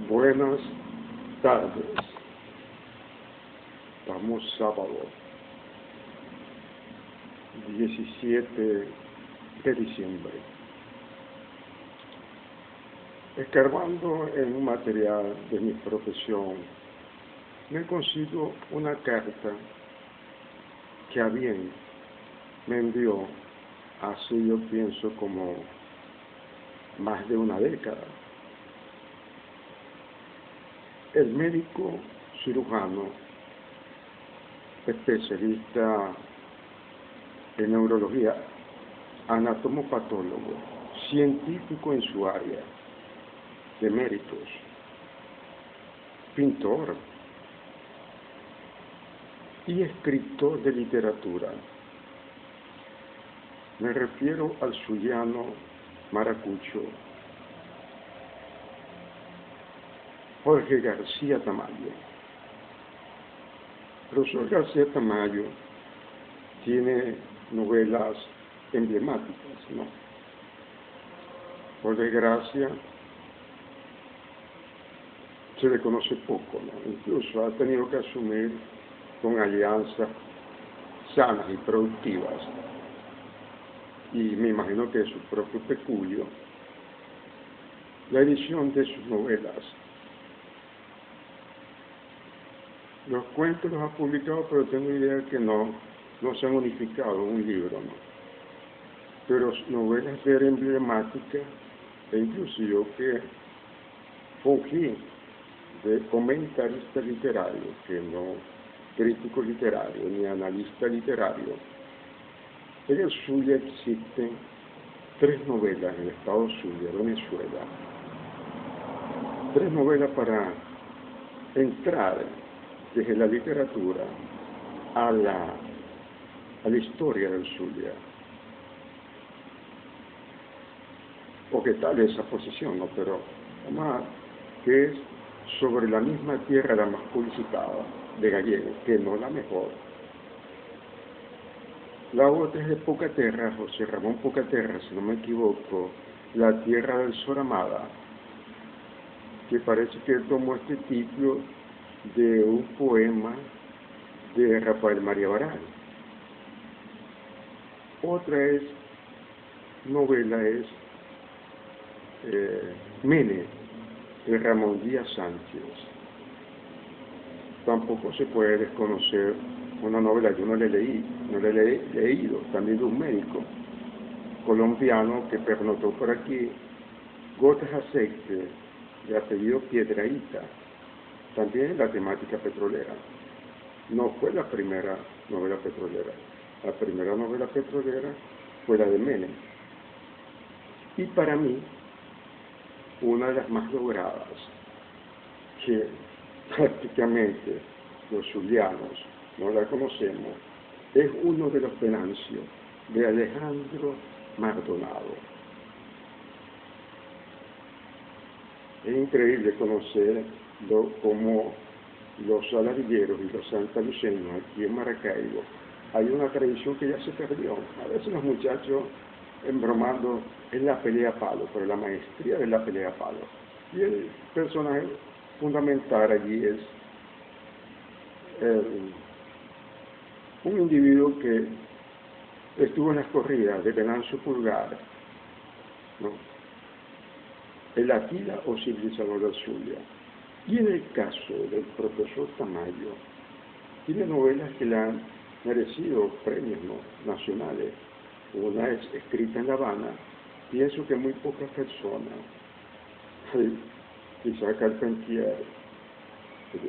Buenas tardes. Estamos sábado 17 de diciembre. Escarbando en un material de mi profesión, me consigo una carta que a bien me envió hace, yo pienso, como más de una década. El médico cirujano, especialista en neurología, anatomopatólogo, científico en su área de méritos, pintor y escritor de literatura. Me refiero al zuliano maracucho Jorge García Tamayo. Profesor García Tamayo tiene novelas emblemáticas, ¿no? Por desgracia, se le conoce poco, ¿no? Incluso ha tenido que asumir con alianzas sanas y productivas, y me imagino que de su propio peculio, la edición de sus novelas. Los cuentos los ha publicado, pero tengo idea que no se han unificado en un libro, ¿no? Pero novelas eran emblemáticas, e incluso yo que fungí de comentarista literario, que no crítico literario ni analista literario. En el Zulia existen 3 novelas en el estado Zulia, Venezuela. 3 novelas para entrar desde la literatura a la historia del Zulia. O que tal esa posición, ¿no? Pero además que es sobre la misma tierra la más publicitada de Gallego, que no la mejor. La otra es de Pocaterra, José Ramón Pocaterra, si no me equivoco, La tierra del Sol Amada, que parece que él tomó este título de un poema de Rafael María Baral. Otra novela es Mene, de Ramón Díaz Sánchez. Tampoco se puede desconocer una novela, yo no la he leído, también de un médico colombiano que pernoctó por aquí, Gotas Aceite, de apellido Piedrahíta, también la temática petrolera. No fue la primera novela petrolera. La primera novela petrolera fue la de Menem. Y para mí, una de las más logradas, que prácticamente los zulianos no la conocemos, es Uno de los Venancios, de Alejandro Mardonado. Es increíble conocer cómo los saladilleros y los santaluceños aquí en Maracaibo hay una tradición que ya se perdió. A veces los muchachos, embromando, es la pelea a palo, pero la maestría de la pelea a palo. Y el personaje fundamental allí es un individuo que estuvo en las corridas de Venancio Pulgar, ¿no? El Atila o civilizador del Zulia. Y en el caso del profesor Tamayo, tiene novelas que le han merecido premios, ¿no?, nacionales. Una es escrita en La Habana. Pienso que muy pocas personas, quizá Carpentier,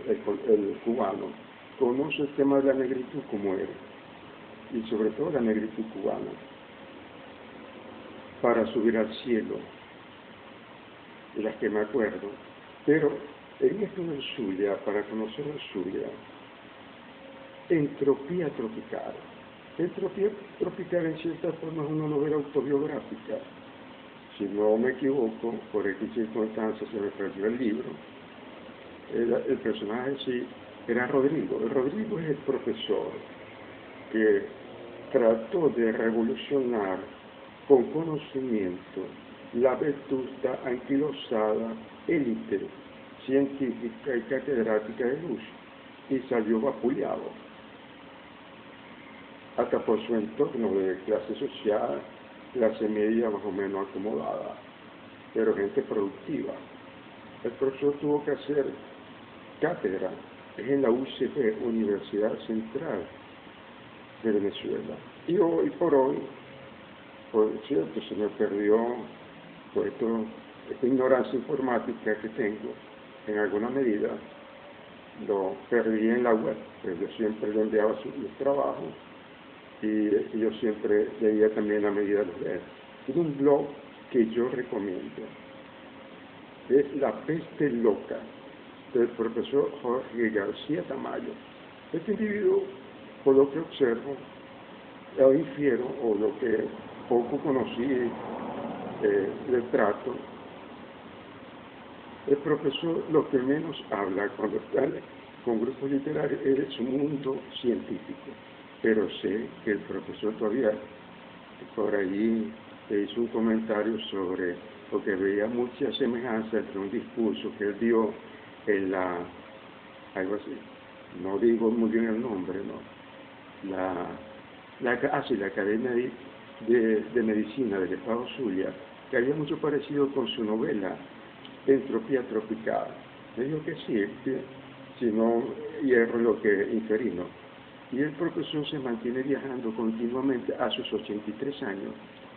el cubano, conoce el tema de la negritud como él, y sobre todo la negritud cubana. Para subir al cielo, de las que me acuerdo. Pero en esto del Zulia, para conocer el Zulia, Entropía Tropical. Entropía Tropical en cierta forma es una novela autobiográfica. Si no me equivoco, por X circunstancias se me perdió el libro. El personaje sí era Rodrigo. Rodrigo es el profesor que trató de revolucionar con conocimiento la vetusta, anquilosada élite científica y catedrática de luz, y salió vapuleado, hasta por su entorno de clase social, clase media más o menos acomodada, pero gente productiva. El profesor tuvo que hacer cátedra en la UCB, Universidad Central de Venezuela. Y hoy por hoy, por cierto, se me perdió por esta ignorancia informática que tengo, en alguna medida, lo perdí en la web, pues yo siempre le enviaba los trabajos y yo siempre leía también a medida de leer. Tiene un blog que yo recomiendo, es La Peste Loca, del profesor Jorge García Tamayo. Este individuo, por lo que observo, o infiero, o lo que poco conocí del trato, el profesor lo que menos habla cuando está con grupos literarios es de su mundo científico, pero sé que el profesor todavía por allí hizo un comentario sobre lo que veía mucha semejanza entre un discurso que él dio en algo así, no digo muy bien el nombre, ¿no? La Academia de Medicina del Estado Zulia, que había mucho parecido con su novela Entropía Tropical. Me dijo que sí, que si no hierro lo que inferí, ¿no? Y el profesor se mantiene viajando continuamente a sus 83 años,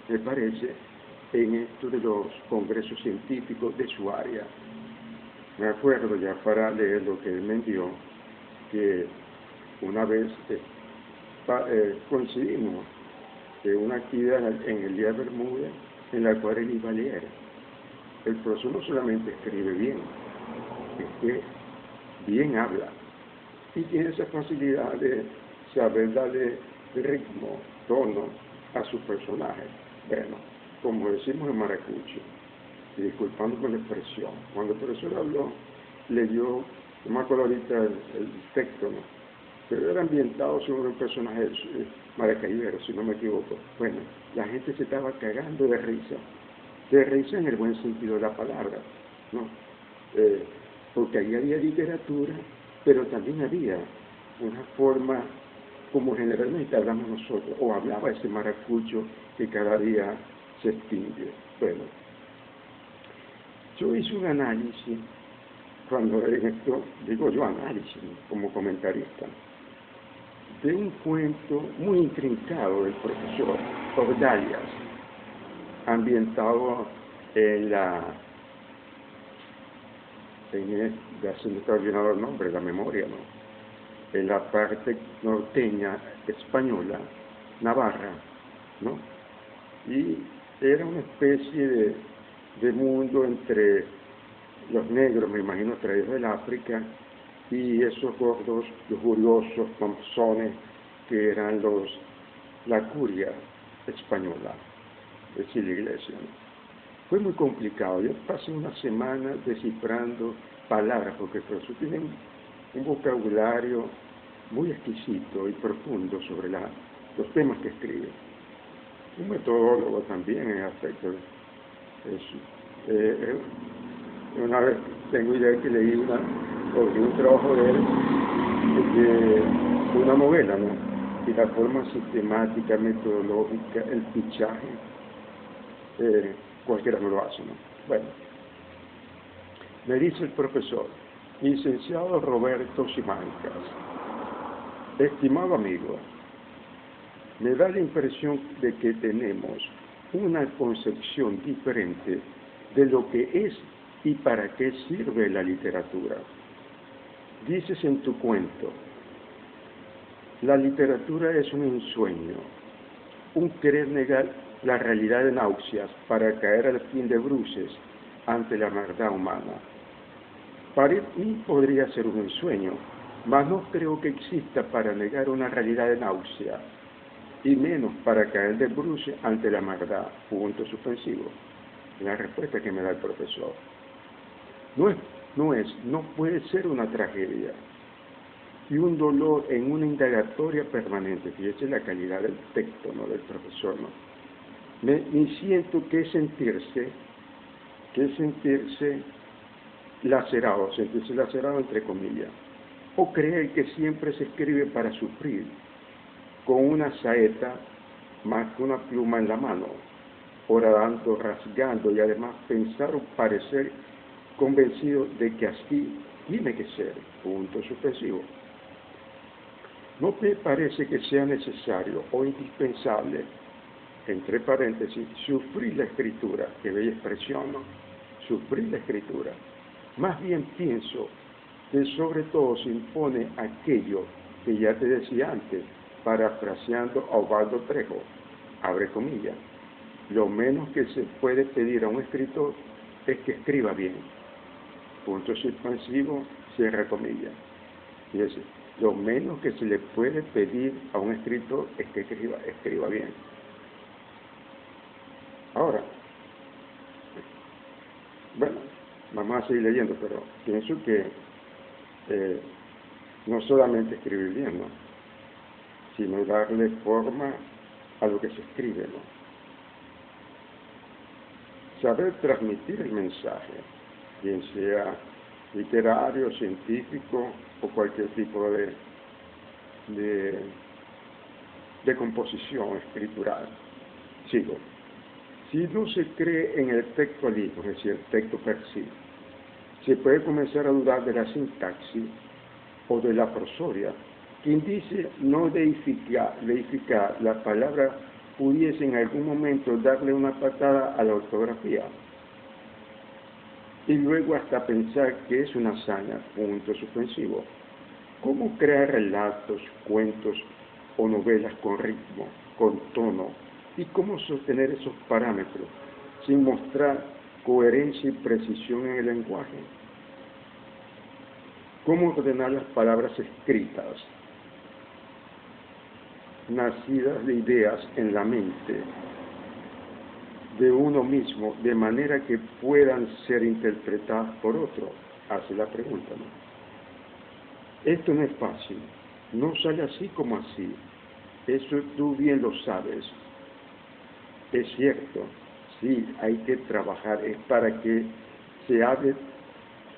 me parece, en esto de los congresos científicos de su área. Me acuerdo, ya para leer lo que él me envió, que una vez coincidimos en una actividad en el Día de Bermúdez, en la cual él iba a leer. El profesor no solamente escribe bien, es que bien habla, y tiene esa facilidad de saber darle ritmo, tono a su personaje. Bueno, como decimos en maracucho, y disculpándome la expresión, cuando el profesor habló, leyó, no me acuerdo ahorita el texto, ¿no? Pero era ambientado sobre un personaje maracaibero, si no me equivoco. Bueno, la gente se estaba cagando de risa en el buen sentido de la palabra, ¿no? Porque ahí había literatura, pero también había una forma como generalmente hablamos nosotros, o hablaba ese maracucho que cada día se extingue. Bueno, yo hice un análisis, cuando en esto digo yo análisis, como comentarista, de un cuento muy intrincado del profesor Ordalias, ambientado ya se me está olvidando el nombre, la memoria, ¿no? En la parte norteña española, Navarra, ¿no? Y era una especie de mundo entre los negros, me imagino, traídos del África, y esos gordos, lujuriosos, ponzones, que eran la curia española, es decir, la iglesia, ¿no? Fue muy complicado. Yo pasé una semana descifrando palabras, porque el profesor tiene un vocabulario muy exquisito y profundo sobre los temas que escribe. Un metodólogo también en aspecto. Una vez tengo idea que leí un trabajo de él, de una novela, ¿no? Y la forma sistemática, metodológica, el fichaje, cualquiera no lo hace, ¿no? Bueno, me dice el profesor, licenciado Roberto Simancas, estimado amigo, me da la impresión de que tenemos una concepción diferente de lo que es y para qué sirve la literatura. Dices en tu cuento, la literatura es un ensueño, un querer negar la realidad de náuseas para caer al fin de bruces ante la maldad humana. Para mí podría ser un ensueño, mas no creo que exista para negar una realidad de náusea, y menos para caer de bruces ante la maldad, punto suspensivo. La respuesta que me da el profesor. No puede ser una tragedia y un dolor en una indagatoria permanente. Fíjese la calidad del texto, ¿no?, del profesor, ¿no? Ni siento que sentirse lacerado, sentirse lacerado entre comillas, o creer que siempre se escribe para sufrir, con una saeta más que una pluma en la mano, horadando, rasgando y además pensar o parecer convencido de que así tiene que ser, punto suspensivo. No me parece que sea necesario o indispensable, entre paréntesis, sufrir la escritura, que bella expresión, ¿no? Sufrir la escritura. Más bien pienso que sobre todo se impone aquello que ya te decía antes, parafraseando a Osvaldo Trejo, abre comillas, lo menos que se puede pedir a un escritor es que escriba bien, punto suspensivo, cierra comillas. Y es lo menos que se le puede pedir a un escritor es que escriba bien. Ahora, bueno, vamos a seguir leyendo, pero pienso que no solamente escribir bien, ¿no?, sino darle forma a lo que se escribe, ¿no? Saber transmitir el mensaje, bien sea literario, científico o cualquier tipo de composición escritural. Sigo. Si no se cree en el texto libro, es decir, el texto per sí, se puede comenzar a dudar de la sintaxis o de la prosodia. Quien dice no deificar la palabra pudiese en algún momento darle una patada a la ortografía y luego hasta pensar que es una hazaña, punto suspensivo. ¿Cómo crear relatos, cuentos o novelas con ritmo, con tono? ¿Y cómo sostener esos parámetros sin mostrar coherencia y precisión en el lenguaje? ¿Cómo ordenar las palabras escritas, nacidas de ideas en la mente de uno mismo, de manera que puedan ser interpretadas por otro? Hace la pregunta, ¿no? Esto no es fácil, no sale así como así, eso tú bien lo sabes. Es cierto, sí, hay que trabajar, es para que se hable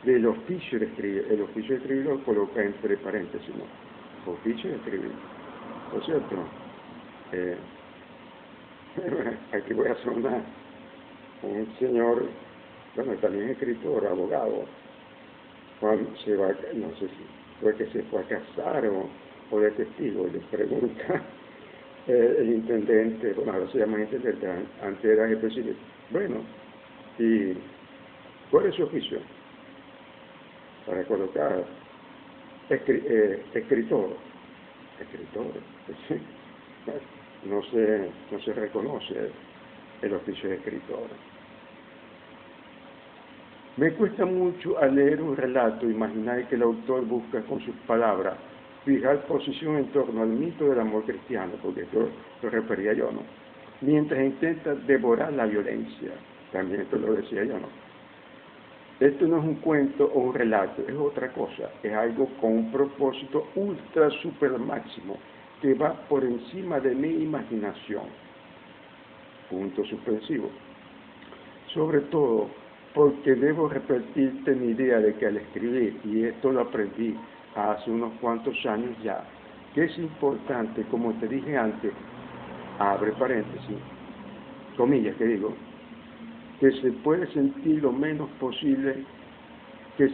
del oficio de escribir. El oficio de escribir lo coloca entre paréntesis, ¿no? Oficio de escribir. Por cierto, aquí voy a sonar un señor, bueno, también escritor, abogado, cuando se va, no sé si fue que se fue a casar o de testigo, y le pregunta el intendente, bueno, ahora se llama intendente, antes era jefe civil, bueno, ¿y cuál es su oficio? Para colocar escritor, no se reconoce el oficio de escritor. Me cuesta mucho al leer un relato imaginar que el autor busca con sus palabras fijar posición en torno al mito del amor cristiano, porque esto lo refería yo, ¿no? Mientras intenta devorar la violencia, también esto lo decía yo, ¿no? Esto no es un cuento o un relato, es otra cosa, es algo con un propósito ultra super máximo, que va por encima de mi imaginación. Punto suspensivo. Sobre todo porque debo repetirte mi idea de que al escribir, y esto lo aprendí hace unos cuantos años ya, que es importante, como te dije antes, abre paréntesis, comillas que digo, que se pueda sentir lo menos posible que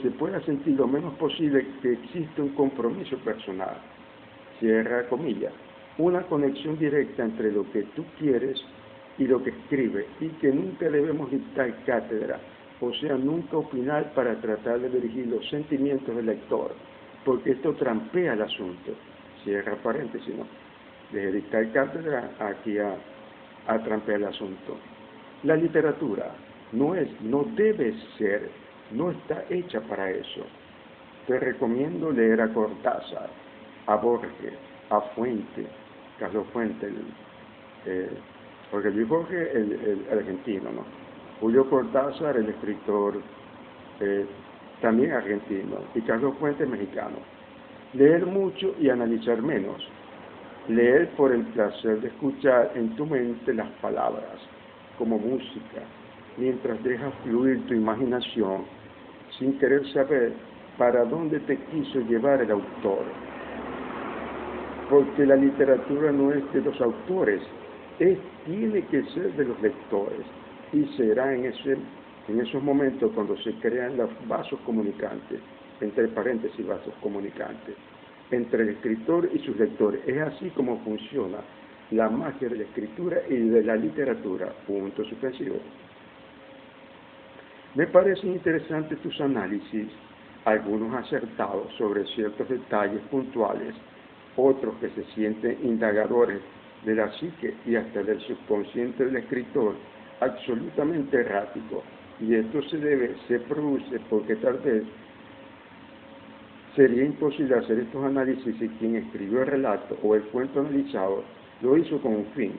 existe un compromiso personal, cierra comillas, una conexión directa entre lo que tú quieres y lo que escribes, y que nunca debemos dictar cátedra, o sea, nunca opinar para tratar de dirigir los sentimientos del lector, porque esto trampea el asunto, cierra paréntesis, ¿no? De dictar cátedra aquí a trampear el asunto. La literatura no debe ser, no está hecha para eso. Te recomiendo leer a Cortázar, a Borges, a Fuente, Carlos Fuente, porque Luis Borges, el argentino, ¿no? Julio Cortázar, el escritor también argentino, y Carlos Fuente, mexicano. Leer mucho y analizar menos. Leer por el placer de escuchar en tu mente las palabras, como música, mientras dejas fluir tu imaginación sin querer saber para dónde te quiso llevar el autor. Porque la literatura no es de los autores, tiene que ser de los lectores, y será en esos momentos cuando se crean los vasos comunicantes, entre paréntesis vasos comunicantes, entre el escritor y sus lectores. Es así como funciona la magia de la escritura y de la literatura, punto suspensivo. Me parecen interesantes tus análisis, algunos acertados sobre ciertos detalles puntuales, otros que se sienten indagadores de la psique y hasta del subconsciente del escritor, absolutamente errático. Y esto se produce porque tal vez sería imposible hacer estos análisis si quien escribió el relato o el cuento analizado lo hizo con un fin,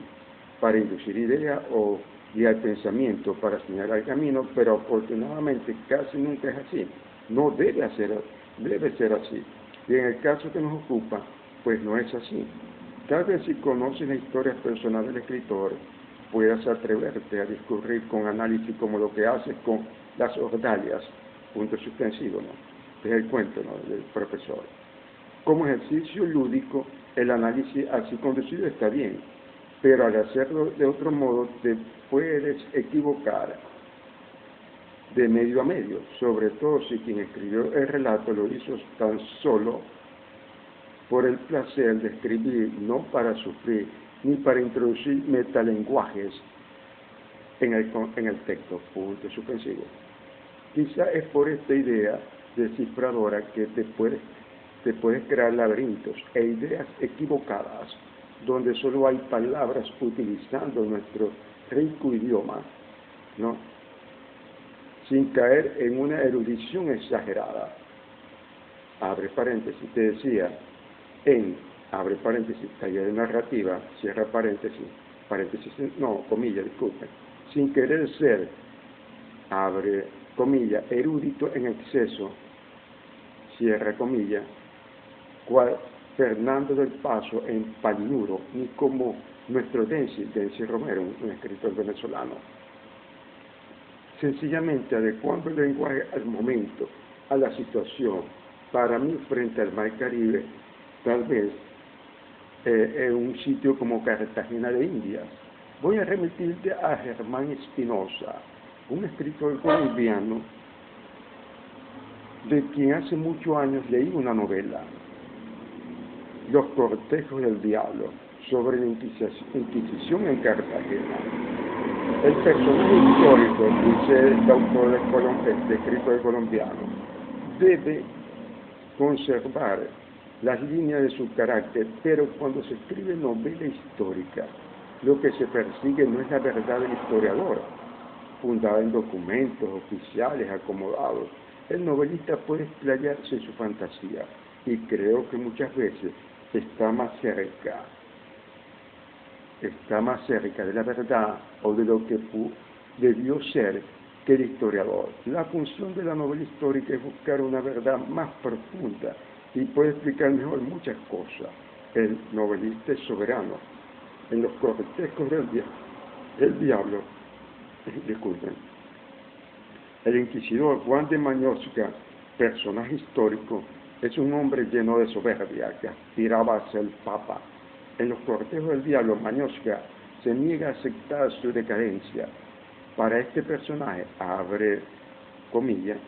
para inducir ideas o guiar pensamiento, para señalar el camino, pero afortunadamente casi nunca es así. No debe ser así. Y en el caso que nos ocupa, pues no es así. Tal vez si conoces la historia personal del escritor, puedas atreverte a discurrir con análisis como lo que haces con las ordalias, punto suspensivo, ¿no? Es el cuento, ¿no?, del profesor. Como ejercicio lúdico, el análisis así conducido está bien, pero al hacerlo de otro modo te puedes equivocar de medio a medio, sobre todo si quien escribió el relato lo hizo tan solo por el placer de escribir, no para sufrir, ni para introducir metalenguajes en el texto, punto suspensivo. Quizá es por esta idea descifradora que te puedes crear laberintos e ideas equivocadas, donde solo hay palabras utilizando nuestro rico idioma, ¿no?, sin caer en una erudición exagerada. Abre paréntesis, te decía, abre paréntesis, taller de narrativa, cierra paréntesis, comilla, disculpen, sin querer ser, abre comilla, erudito en exceso, cierra comilla, cual Fernando del Paso en Palinuro, ni como nuestro Densi Romero, un escritor venezolano. Sencillamente adecuando el lenguaje al momento, a la situación. Para mí, frente al Mar Caribe, tal vez en un sitio como Cartagena de Indias. Voy a remitirte a Germán Espinosa, un escritor colombiano de quien hace muchos años leí una novela, Los cortejos del diablo, sobre la Inquisición en Cartagena. El personaje histórico, dice el autor escritor colombiano, debe conservar las líneas de su carácter, pero cuando se escribe novela histórica, lo que se persigue no es la verdad del historiador, fundada en documentos oficiales acomodados. El novelista puede explayarse en su fantasía, y creo que muchas veces está más cerca de la verdad o de lo que debió ser que el historiador. La función de la novela histórica es buscar una verdad más profunda y puede explicar mejor muchas cosas. El novelista es soberano. En los cortejos del diablo, disculpen, el inquisidor Juan de Mañosca, personaje histórico, es un hombre lleno de soberbia que aspiraba a ser papa. En los cortejos del diablo, Mañosca se niega a aceptar su decadencia. Para este personaje, abre comillas,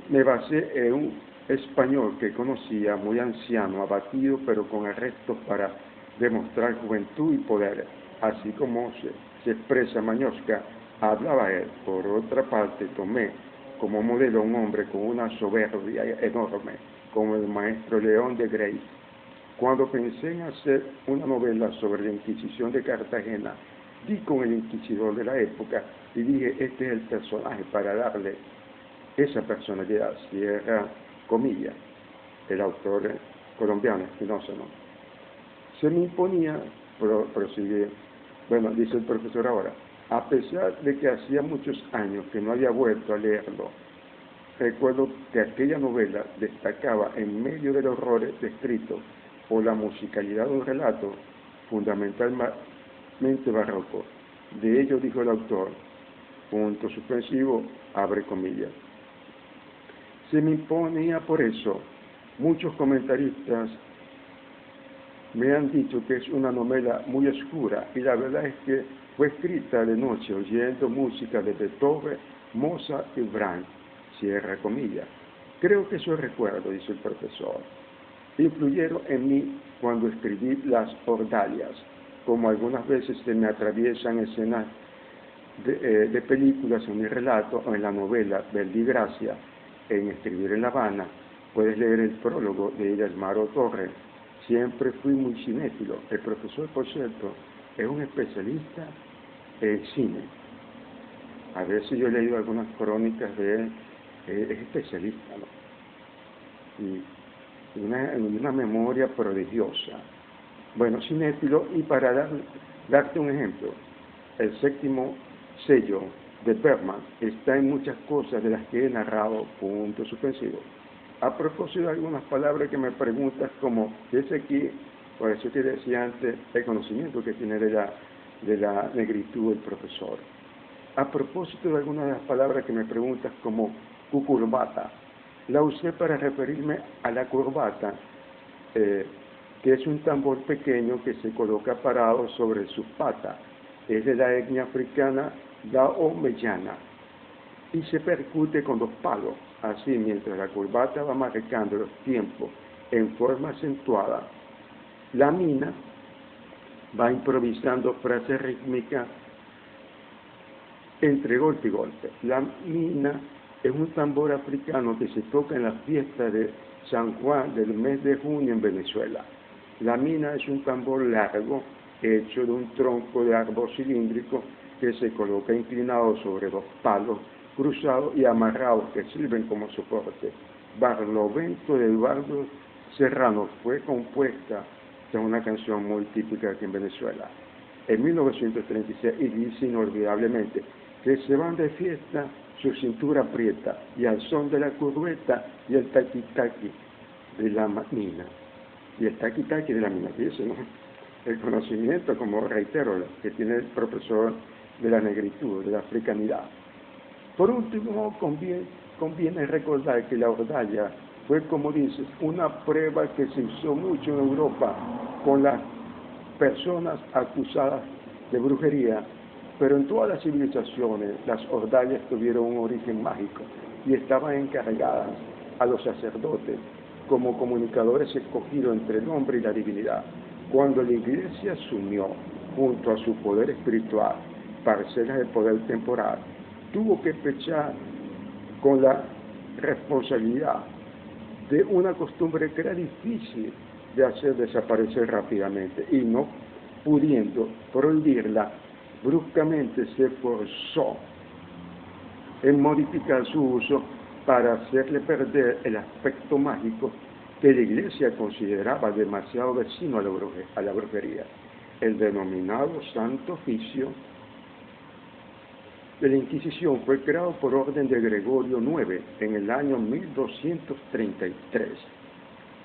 me basé en un español que conocía, muy anciano, abatido, pero con arrestos para demostrar juventud y poder. Así como se expresa Mañosca, hablaba él. Por otra parte, tomé como modelo a un hombre con una soberbia enorme, como el maestro León de Grace. Cuando pensé en hacer una novela sobre la Inquisición de Cartagena, di con el inquisidor de la época y dije, este es el personaje para darle esa personalidad, cierra comillas, el autor colombiano, Espinosa, ¿no? Se me imponía, prosigue, bueno, dice el profesor ahora, a pesar de que hacía muchos años que no había vuelto a leerlo, recuerdo que aquella novela destacaba en medio de los horrores descritos por la musicalidad de un relato fundamentalmente barroco. De ello dijo el autor, punto suspensivo, abre comillas. se me imponía por eso. Muchos comentaristas me han dicho que es una novela muy oscura, y la verdad es que fue escrita de noche oyendo música de Beethoven, Mozart y Brahms, cierra comillas. Creo que esos recuerdos, dice el profesor, influyeron en mí cuando escribí Las Ordalias, como algunas veces se me atraviesan escenas de películas en mi relato o en la novela Verdigracia, en Escribir en La Habana. Puedes leer el prólogo de Idelmaro Torres. Siempre fui muy cinéfilo. El profesor, por cierto, es un especialista en cine. A veces yo he leído algunas crónicas de él, es especialista, ¿no? Y una memoria prodigiosa. Bueno, cinéfilo, y para darte un ejemplo, el séptimo sello de Bergman está en muchas cosas de las que he narrado, punto suspensivo. A propósito de algunas palabras que me preguntas, como es aquí, por eso te decía antes, el conocimiento que tiene de la negritud el profesor. A propósito de algunas de las palabras que me preguntas, como cucurbata, la usé para referirme a la corbata, que es un tambor pequeño que se coloca parado sobre sus patas. Es de la etnia africana daomeyana y se percute con 2 palos. Así, mientras la corbata va marcando los tiempos en forma acentuada, la mina va improvisando frases rítmicas entre golpe y golpe. La mina es un tambor africano que se toca en la fiesta de San Juan del mes de junio en Venezuela. La mina es un tambor largo, hecho de un tronco de árbol cilíndrico que se coloca inclinado sobre 2 palos cruzados y amarrados que sirven como soporte. Barlovento de Eduardo Serrano fue compuesta de una canción muy típica aquí en Venezuela, en 1936, y dice inolvidablemente que se van de fiesta, su cintura aprieta, y al son de la curveta y el taqui-taqui de la mina. Y el taqui-taqui de la mina, dice, ¿no? El conocimiento, como reitero, que tiene el profesor de la negritud, de la africanidad. Por último, conviene recordar que la ordalia fue, como dices, una prueba que se usó mucho en Europa con las personas acusadas de brujería, pero en todas las civilizaciones las ordalias tuvieron un origen mágico y estaban encargadas a los sacerdotes como comunicadores escogidos entre el hombre y la divinidad. Cuando la Iglesia asumió, junto a su poder espiritual, parcelas de poder temporal, tuvo que pechar con la responsabilidad de una costumbre que era difícil de hacer desaparecer rápidamente, y no pudiendo prohibirla, bruscamente se forzó en modificar su uso para hacerle perder el aspecto mágico que la Iglesia consideraba demasiado vecino a la brujería. El denominado Santo Oficio de la Inquisición fue creado por orden de Gregorio IX en el año 1233,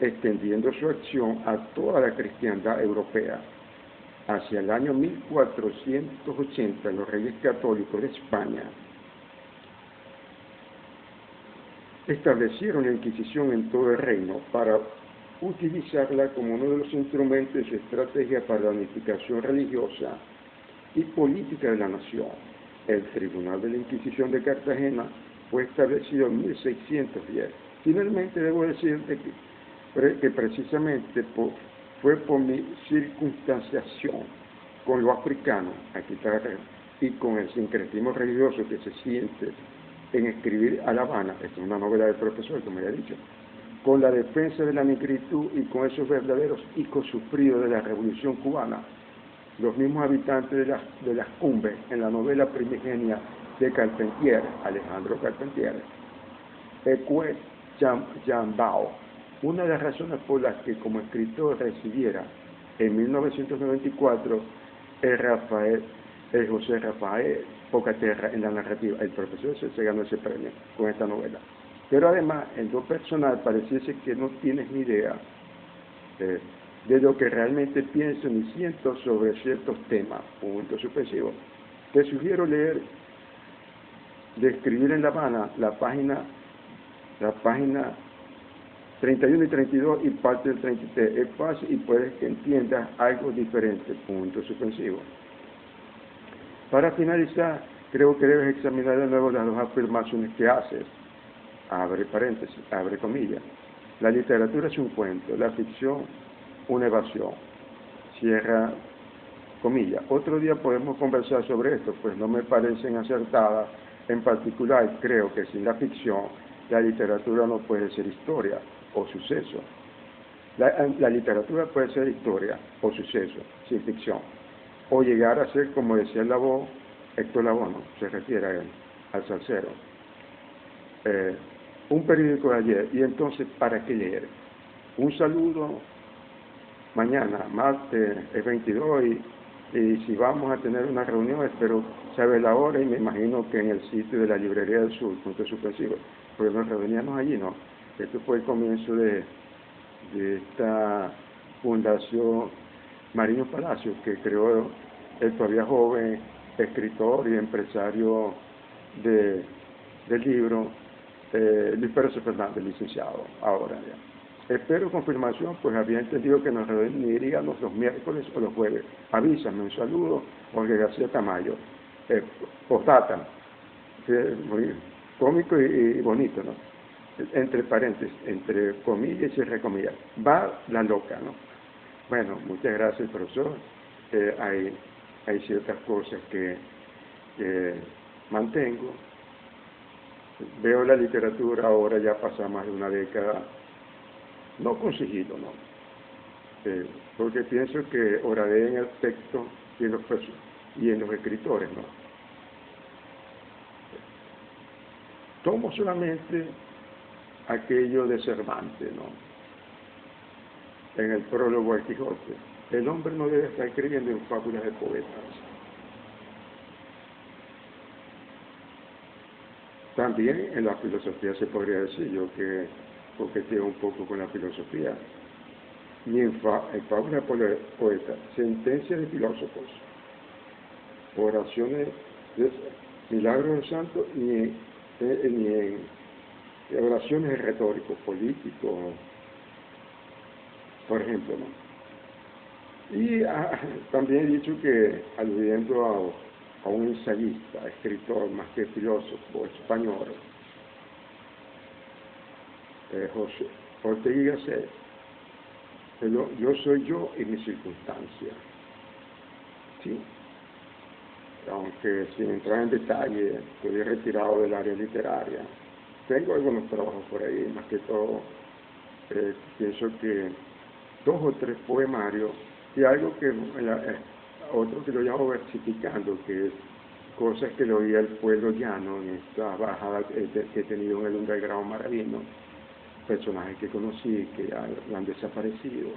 extendiendo su acción a toda la cristiandad europea. Hacia el año 1480, los reyes católicos de España establecieron la Inquisición en todo el reino para utilizarla como uno de los instrumentos de su estrategia para la unificación religiosa y política de la nación. El Tribunal de la Inquisición de Cartagena fue establecido en 1610. Finalmente, debo decirte que precisamente fue por mi circunstanciación con lo africano, aquí y con el sincretismo religioso que se siente en Escribir a La Habana, esta es una novela del profesor, como ya he dicho, con la defensa de la negritud y con esos verdaderos hijos sufridos de la Revolución Cubana, los mismos habitantes de las cumbres en la novela primigenia de Carpentier, Alejandro Carpentier, Ecue Jambao. Una de las razones por las que como escritor recibiera en 1994 el José Rafael Pocaterra en la narrativa, el profesor se ganó ese premio con esta novela. Pero además, en lo personal, pareciese que no tienes ni idea de lo que realmente pienso ni siento sobre ciertos temas, punto suspensivo. Te sugiero leer de Escribir en La Habana, la página la página 31 y 32 y parte del 33. Es fácil y puedes que entiendas algo diferente, punto suspensivo. Para finalizar, creo que debes examinar de nuevo las dos afirmaciones que haces. Abre paréntesis, abre comillas. La literatura es un cuento, la ficción una evasión. Cierra comillas. Otro día podemos conversar sobre esto, pues no me parecen acertadas. En particular, creo que sin la ficción, la literatura no puede ser historia o suceso. La literatura puede ser historia o suceso, sin ficción. O llegar a ser, como decía Héctor Lavoe, ¿no? Se refiere a él, al salsero. Un periódico de ayer, y entonces, ¿para qué leer? Un saludo, mañana, martes, es 22, y si vamos a tener una reunión, espero saber la hora, y me imagino que en el sitio de la Librería del Sur, punto suspensivo, porque nos reuníamos allí, ¿no? Esto fue el comienzo de esta fundación Mariño Palacio, que creó el todavía joven escritor y empresario del libro, Luis Pérez Fernández, licenciado, ahora ya. Espero confirmación, pues había entendido que nos reuniríamos los miércoles o los jueves. Avísame, un saludo, Jorge García Tamayo. Postdata, muy cómico y bonito, ¿no? Entre paréntesis, entre comillas y cierre comillas. Va la loca, ¿no? Bueno, muchas gracias, profesor. Hay ciertas cosas que mantengo. Veo la literatura ahora, ya pasa más de una década, no conseguido, ¿no? Porque pienso que oraré en el texto y en los escritores, ¿no? Tomo solamente aquello de Cervantes, ¿no? En el prólogo al Quijote. El hombre no debe estar escribiendo en fábulas de poetas. También en la filosofía se podría decir, yo que coqueteo un poco con la filosofía, ni en fábulas de poetas, sentencias de filósofos, oraciones, milagros de santos, ni en oraciones de retóricos, políticos, por ejemplo, ¿no? Y también he dicho que, aludiendo a un ensayista, escritor, más que filósofo español, José Ortega y Gasset, yo soy yo y mis circunstancias. ¿Sí? Aunque sin entrar en detalle, estoy retirado del área literaria. Tengo algunos trabajos por ahí, más que todo, pienso que 2 o 3 poemarios y algo que, otro que lo llamo versificando, que es cosas que lo oía el pueblo llano en esta bajada que he tenido en el underground maravino, personajes que conocí que ya han desaparecido.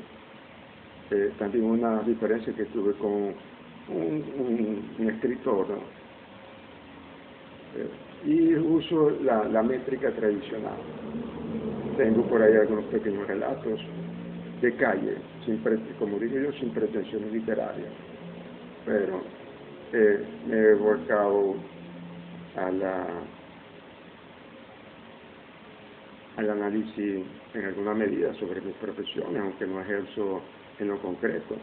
También una diferencia que tuve con un escritor, ¿no? Y uso la métrica tradicional. Tengo por ahí algunos pequeños relatos de calle, como digo yo, sin pretensiones literarias, pero me he volcado al análisis en alguna medida sobre mis profesiones, aunque no ejerzo en lo concreto,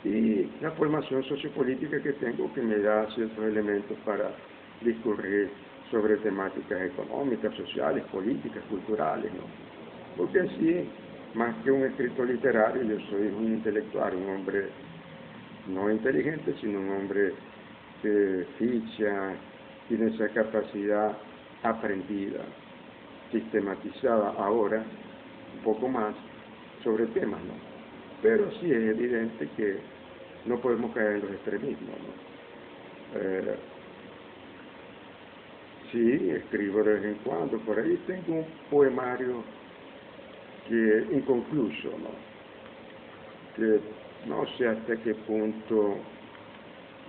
y la formación sociopolítica que tengo, que me da ciertos elementos para discurrir sobre temáticas económicas, sociales, políticas, culturales, ¿no? Porque sí, más que un escritor literario, yo soy un intelectual, un hombre no inteligente, sino un hombre que ficha, tiene esa capacidad aprendida, sistematizada ahora, un poco más, sobre temas, ¿no? Pero sí es evidente que no podemos caer en los extremismos, ¿no? Sí, escribo de vez en cuando, por ahí tengo un poemario que inconcluso, ¿no? Que no sé hasta qué punto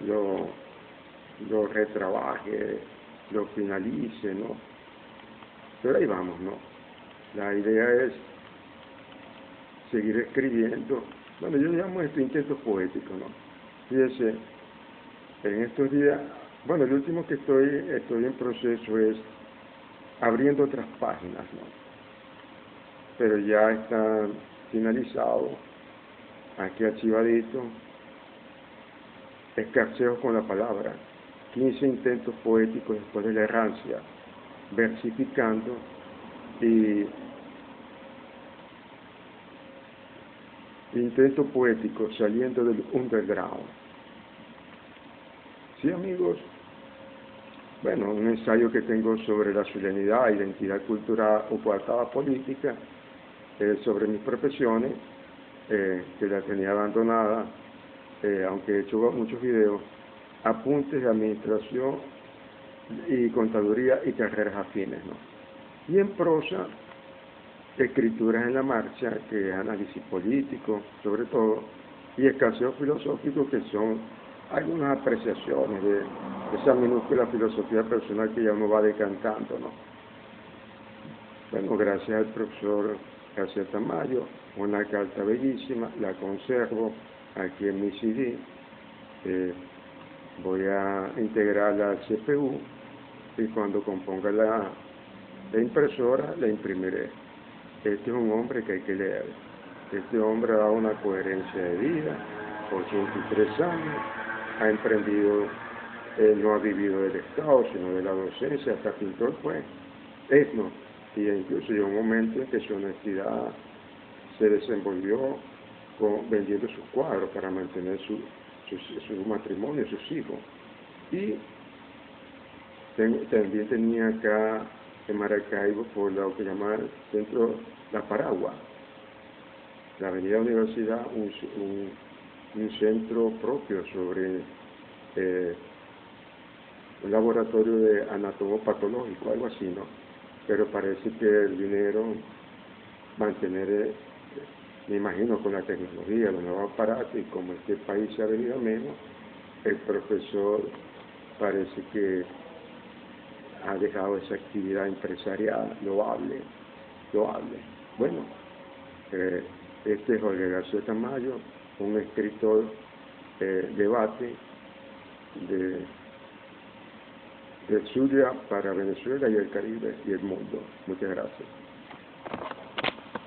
lo retrabaje, lo finalice, ¿no? Pero ahí vamos, ¿no? La idea es seguir escribiendo. Bueno, yo llamo esto intentos poéticos, ¿no? Fíjese, en estos días, bueno, el último que estoy en proceso es abriendo otras páginas, ¿no? pero ya está finalizado, aquí archivadito. Escarceo con la palabra, 15 intentos poéticos después de la errancia, versificando y intento poético saliendo del underground. Sí, amigos, bueno, un ensayo que tengo sobre la zulianidad, identidad cultural o coartada política, sobre mis profesiones, que la tenía abandonada, aunque he hecho muchos videos, apuntes de administración y contaduría y carreras afines, ¿no? Y en prosa, escrituras en la marcha, que es análisis político, sobre todo, y escarceo filosófico, que son algunas apreciaciones de esa minúscula filosofía personal que ya uno va decantando, ¿no? Bueno, gracias al profesor García Tamayo, una carta bellísima, la conservo aquí en mi CD, voy a integrarla al CPU y cuando componga la impresora la imprimiré. Este es un hombre que hay que leer. Este hombre ha dado una coherencia de vida, 83 años, ha emprendido, no ha vivido del Estado, sino de la docencia, hasta pintor fue, y incluso llegó un momento en que su honestidad se desenvolvió vendiendo sus cuadros para mantener su matrimonio, sus hijos. Y también tenía acá en Maracaibo, por lo que llama el centro La Paragua, la avenida Universidad, un centro propio sobre un laboratorio de anatomopatológico, algo así, ¿no? Pero parece que el dinero, mantener, me imagino con la tecnología, los nuevos aparatos, y como este país se ha venido a menos, el profesor parece que ha dejado esa actividad empresarial loable. Bueno, este es Jorge García Tamayo, un escritor debate de Zulia para Venezuela y el Caribe y el mundo. Muchas gracias.